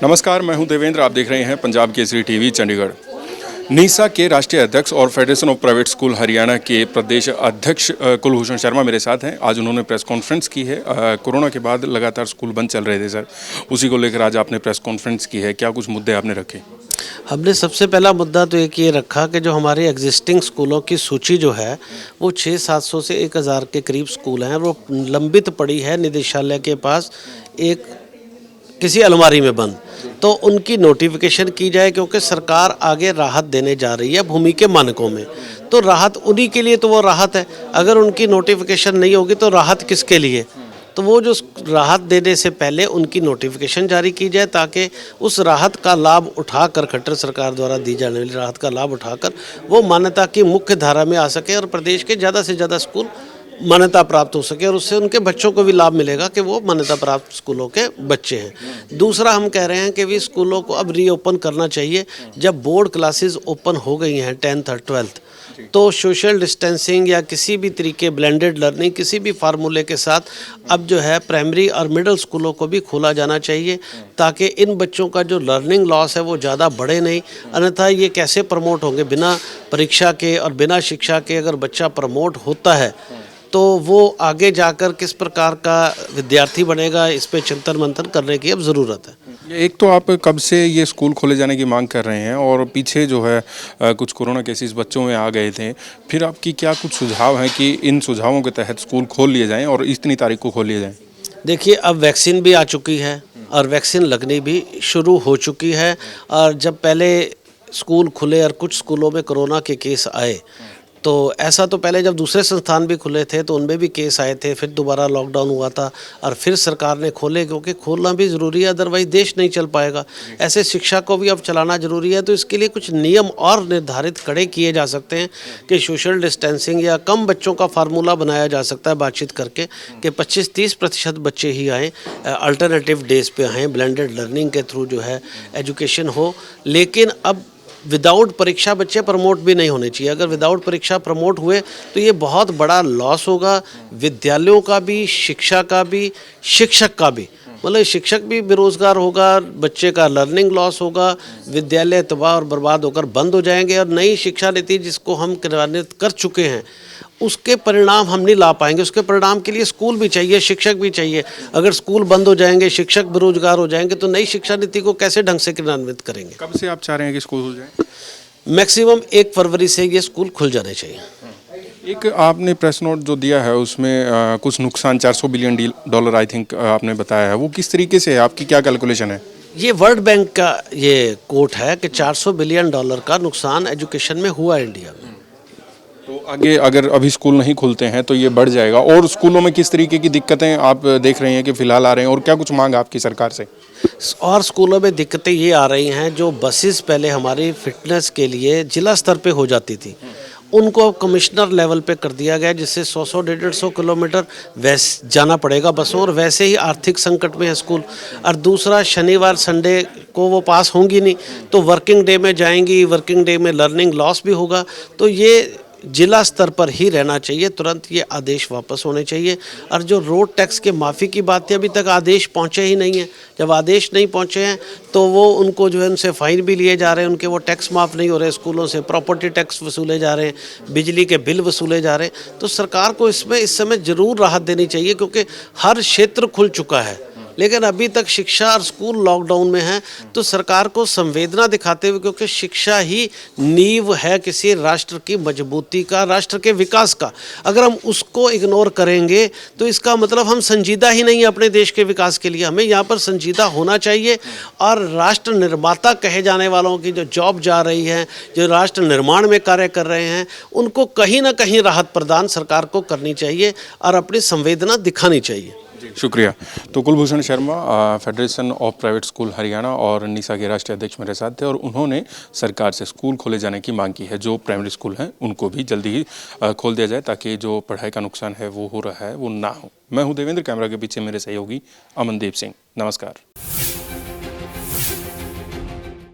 नमस्कार, मैं हूं देवेंद्र। आप देख रहे हैं पंजाब केसरी टीवी चंडीगढ़। नीसा के राष्ट्रीय अध्यक्ष और federation of private school Haryana के प्रदेश अध्यक्ष कुलभूषण शर्मा मेरे साथ हैं। आज उन्होंने प्रेस कॉन्फ्रेंस की है। कोरोना के बाद लगातार स्कूल बंद चल रहे थे सर, उसी को लेकर आज आपने प्रेस कॉन्फ्रेंस की है। क्या कुछ मुद्दे आपने रखे? हमने सबसे पहला मुद्दा तो एक ये रखा कि जो हमारे एग्जिस्टिंग स्कूलों की सूची जो है वो 600-700 से 1000 के करीब स्कूल हैं, वो लंबित पड़ी है निदेशालय के पास एक किसी अलमारी में बंद। तो उनकी नोटिफिकेशन की जाए, क्योंकि सरकार आगे राहत देने जा रही है भूमि के मानकों में। तो राहत उन्हीं के लिए तो वो राहत है। अगर उनकी नोटिफिकेशन नहीं होगी तो राहत किसके लिए? तो वो जो राहत देने से पहले उनकी नोटिफिकेशन जारी की जाए, ताकि उस राहत का लाभ उठाकर, खट्टर सरकार द्वारा दी जाने वाली राहत का लाभ उठाकर वो मान्यता की मुख्य धारा में आ सके और प्रदेश के ज़्यादा से ज़्यादा स्कूल मान्यता प्राप्त हो सके, और उससे उनके बच्चों को भी लाभ मिलेगा कि वो मान्यता प्राप्त स्कूलों के बच्चे हैं। दूसरा, हम कह रहे हैं कि भी स्कूलों को अब रीओपन करना चाहिए। जब बोर्ड क्लासेस ओपन हो गई हैं 10th और 12th, तो सोशल डिस्टेंसिंग या किसी भी तरीके ब्लेंडेड लर्निंग किसी भी फार्मूले के साथ अब जो है प्राइमरी और मिडिल स्कूलों को भी खोला जाना चाहिए, ताकि इन बच्चों का जो लर्निंग लॉस है वो ज़्यादा बढ़े नहीं। अन्यथा ये कैसे प्रमोट होंगे? बिना परीक्षा के और बिना शिक्षा के अगर बच्चा प्रमोट होता है तो वो आगे जाकर किस प्रकार का विद्यार्थी बनेगा, इस पे चिंतन मंथन करने की अब ज़रूरत है। एक तो आप कब से ये स्कूल खोले जाने की मांग कर रहे हैं और पीछे जो है कुछ कोरोना केसेस बच्चों में आ गए थे, फिर आपकी क्या कुछ सुझाव हैं कि इन सुझावों के तहत स्कूल खोल लिए जाएं और इतनी तारीख को खोल लिए जाएं? देखिए, अब वैक्सीन भी आ चुकी है और वैक्सीन लगनी भी शुरू हो चुकी है। और जब पहले स्कूल खुले और कुछ स्कूलों में कोरोना के केस आए, तो ऐसा तो पहले जब दूसरे संस्थान भी खुले थे तो उनमें भी केस आए थे, फिर दोबारा लॉकडाउन हुआ था और फिर सरकार ने खोले, क्योंकि खोलना भी ज़रूरी है, अदरवाइज़ देश नहीं चल पाएगा। ऐसे शिक्षा को भी अब चलाना ज़रूरी है। तो इसके लिए कुछ नियम और निर्धारित कड़े किए जा सकते हैं कि सोशल डिस्टेंसिंग या कम बच्चों का फार्मूला बनाया जा सकता है बातचीत करके कि 25-30% बच्चे ही आएँ, अल्टरनेटिव डेज़ पे आएँ, ब्लेंडेड लर्निंग के थ्रू जो है एजुकेशन हो। लेकिन अब विदाउट परीक्षा बच्चे प्रमोट भी नहीं होने चाहिए। अगर विदाउट परीक्षा प्रमोट हुए तो ये बहुत बड़ा लॉस होगा, विद्यालयों का भी, शिक्षा का भी, शिक्षक का भी। मतलब शिक्षक भी बेरोजगार होगा, बच्चे का लर्निंग लॉस होगा, विद्यालय तबाह और बर्बाद होकर बंद हो जाएंगे। और नई शिक्षा नीति जिसको हम क्रियान्वित कर चुके हैं, उसके परिणाम हम नहीं ला पाएंगे। उसके परिणाम के लिए स्कूल भी चाहिए, शिक्षक भी चाहिए। अगर स्कूल बंद हो जाएंगे, शिक्षक बेरोजगार हो जाएंगे, तो नई शिक्षा नीति को कैसे ढंग से क्रियान्वित करेंगे? कब से आप चाह रहे हैं कि स्कूल खुल जाए? मैक्सिमम 1 फरवरी से ये स्कूल खुल जाने चाहिए। एक आपने प्रेस नोट जो दिया है उसमें कुछ नुकसान $400 बिलियन आई थिंक आपने बताया है, वो किस तरीके से है? आपकी क्या कैलकुलेशन है? ये वर्ल्ड बैंक का ये कोट है कि $400 बिलियन का नुकसान एजुकेशन में हुआ इंडिया में। तो आगे अगर अभी स्कूल नहीं खुलते हैं तो ये बढ़ जाएगा। और स्कूलों में किस तरीके की दिक्कतें आप देख रहे हैं कि फिलहाल आ रहे हैं, और क्या कुछ मांग आपकी सरकार से? और स्कूलों में दिक्कतें ये आ रही हैं, जो बसेस पहले हमारी फिटनेस के लिए जिला स्तर पे हो जाती थी, उनको कमिश्नर लेवल पे कर दिया गया, जिससे 100-100, 150 किलोमीटर वैसे जाना पड़ेगा बसों, और वैसे ही आर्थिक संकट में है स्कूल। और दूसरा, शनिवार संडे को वो पास होंगी नहीं, तो वर्किंग डे में जाएंगी, वर्किंग डे में लर्निंग लॉस भी होगा। तो ये जिला स्तर पर ही रहना चाहिए, तुरंत ये आदेश वापस होने चाहिए। और जो रोड टैक्स के माफ़ी की बात है, अभी तक आदेश पहुंचे ही नहीं है। जब आदेश नहीं पहुंचे हैं तो वो उनको जो है उनसे फ़ाइन भी लिए जा रहे हैं, उनके वो टैक्स माफ़ नहीं हो रहे, स्कूलों से प्रॉपर्टी टैक्स वसूले जा रहे हैं, बिजली के बिल वसूले जा रहे हैं। तो सरकार को इसमें इस समय ज़रूर राहत देनी चाहिए, क्योंकि हर क्षेत्र खुल चुका है लेकिन अभी तक शिक्षा और स्कूल लॉकडाउन में है। तो सरकार को संवेदना दिखाते हुए, क्योंकि शिक्षा ही नींव है किसी राष्ट्र की मजबूती का, राष्ट्र के विकास का, अगर हम उसको इग्नोर करेंगे तो इसका मतलब हम संजीदा ही नहीं है अपने देश के विकास के लिए। हमें यहाँ पर संजीदा होना चाहिए, और राष्ट्र निर्माता कहे जाने वालों की जो जॉब जा रही है, जो राष्ट्र निर्माण में कार्य कर रहे हैं, उनको कहीं ना कहीं राहत प्रदान सरकार को करनी चाहिए और अपनी संवेदना दिखानी चाहिए। शुक्रिया। तो Kulbhushan Sharma, federation of private school Haryana और नीसा के राष्ट्रीय अध्यक्ष मेरे साथ थे, और उन्होंने सरकार से स्कूल खोले जाने की मांग की है। जो प्राइमरी स्कूल हैं उनको भी जल्दी ही खोल दिया जाए, ताकि जो पढ़ाई का नुकसान है वो हो रहा है वो ना हो। मैं हूं देवेंद्र, कैमरा के पीछे मेरे सहयोगी अमनदीप सिंह। नमस्कार।